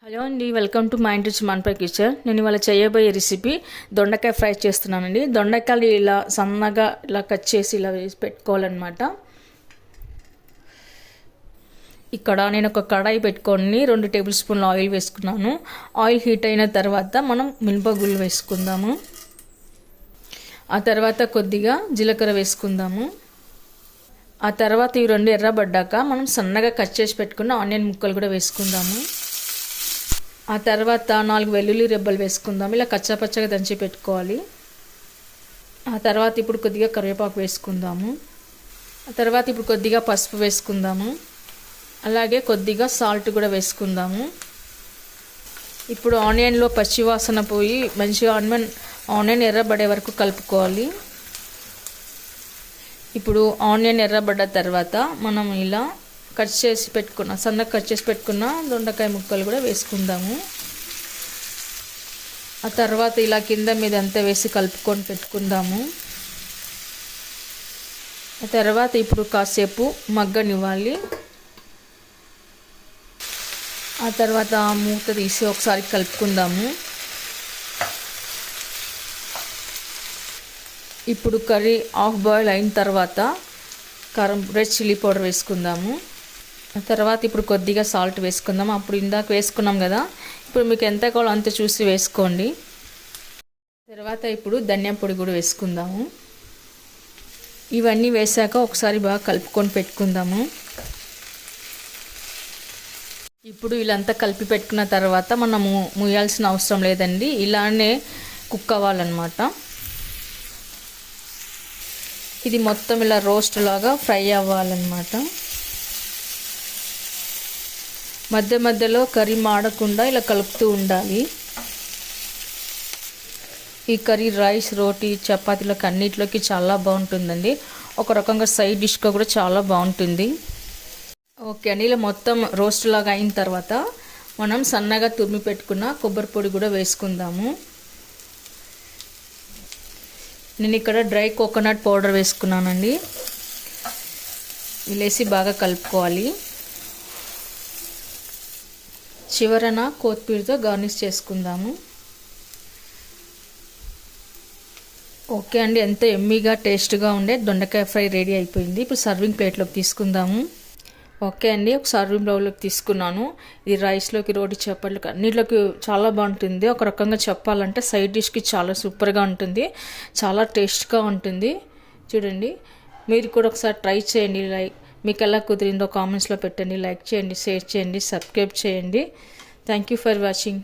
Hello అండి, welcome to my ఇంటి మనపై కిచెన్. నేను ఇవాళ చేయబోయే రెసిపీ దొండకాయ ఫ్రై చేస్తున్నానండి. దొండకాయలు ఇలా సన్నగా ఇలా కట్ చేసి ఇలా వేసి పెట్టుకోవాలన్నమాట. ఇక్కడ నేను ఒక కడాయి పెట్టుకొని 2 టేబుల్ స్పూన్ల ఆయిల్ వేసుకున్నాను. ఆయిల్ హీట్ అయిన తర్వాత మనం మినపగుళ్ళు వేసుకుందాము. ఆ తర్వాత కొద్దిగా జీలకర్ర వేసుకుందాము. ఆ తర్వాత ఈ 2 ఎర్రబడ్డాక మనం సన్నగా కట్ చేసి పెట్టుకున్న ఆనియన్ ముక్కలు కూడా వేసుకుందాము. ఆ తర్వాత 4 వెల్లుల్లి రెబ్బలు వేసుకుందాం. ఇలా కచ్చాపచ్చగా దంచి పెట్టుకోవాలి. ఆ తర్వాత ఇప్పుడు కొద్దిగా కరివేపాకు వేసుకుందాము. ఆ తర్వాత ఇప్పుడు కొద్దిగా పసుపు వేసుకుందాము. అలాగే కొద్దిగా సాల్ట్ కూడా వేసుకుందాము. ఇప్పుడు ఆనియన్లో పచ్చివాసన పోయి మంచిగా ఆనియన్ ఎర్రబడే వరకు కలుపుకోవాలి. ఇప్పుడు ఆనియన్ ఎర్రబడ్డ తర్వాత మనం ఇలా సన్నగా కట్ చేసి పెట్టుకున్న దొండకాయ ముక్కలు కూడా వేసుకుందాము. ఆ తర్వాత ఇలా కింద మీద అంతా వేసి కలుపుకొని పెట్టుకుందాము. ఆ తర్వాత ఇప్పుడు కాసేపు మగ్గనివ్వాలి. ఆ తర్వాత మూత తీసి ఒకసారి కలుపుకుందాము. ఇప్పుడు కర్రీ హాఫ్ బాయిల్ అయిన తర్వాత రెడ్ చిల్లీ పౌడర్ వేసుకుందాము. తర్వాత ఇప్పుడు కొద్దిగా సాల్ట్ వేసుకుందాం. అప్పుడు ఇందాక వేసుకున్నాం కదా, ఇప్పుడు మీకు ఎంత కావాలో అంత చూసి వేసుకోండి. తర్వాత ఇప్పుడు ధనియా పొడి కూడా వేసుకుందాము. ఇవన్నీ వేసాక ఒకసారి బాగా కలుపుకొని పెట్టుకుందాము. ఇప్పుడు ఇలాంతా కలిపి పెట్టుకున్న తర్వాత మనము ముయ్యాల్సిన అవసరం లేదండి, ఇలానే కుక్ అవ్వాలన్నమాట. ఇది మొత్తం ఇలా రోస్ట్ లాగా ఫ్రై అవ్వాలన్నమాట. మధ్య మధ్యలో కర్రీ మాడకుండా ఇలా కలుపుతూ ఉండాలి. ఈ కర్రీ రైస్, రోటీ, చపాతీలకు అన్నిటిలోకి చాలా బాగుంటుందండి. ఒక రకంగా సైడ్ డిష్గా కూడా చాలా బాగుంటుంది. ఓకే అండి, ఇలా మొత్తం రోస్ట్ లాగా అయిన తర్వాత మనం సన్నగా తురిమి పెట్టుకున్న కొబ్బరి పొడి కూడా వేసుకుందాము. నేను ఇక్కడ డ్రై కోకోనట్ పౌడర్ వేసుకున్నానండి. వేసి బాగా కలుపుకోవాలి. చివరన కొత్తిమీరతో గార్నిష్ చేసుకుందాము. ఓకే అండి, ఎంత ఎమ్మీగా టేస్ట్గా ఉండే దొండకాయ ఫ్రై రెడీ అయిపోయింది. ఇప్పుడు సర్వింగ్ ప్లేట్లోకి తీసుకుందాము. ఓకే అండి, ఒక సర్వింగ్ బౌల్లోకి తీసుకున్నాను. ఇది రైస్లోకి, రోటీ, చపాతీలోకి అన్నిటిలోకి చాలా బాగుంటుంది. ఒక రకంగా చెప్పాలంటే సైడ్ డిష్కి చాలా సూపర్గా ఉంటుంది, చాలా టేస్ట్గా ఉంటుంది. చూడండి, మీరు కూడా ఒకసారి ట్రై చేయండి. మీకు ఎలా కుదిరిందో కామెంట్స్లో పెట్టండి. లైక్ చేయండి, షేర్ చేయండి, సబ్స్క్రైబ్ చేయండి. Thank you for watching.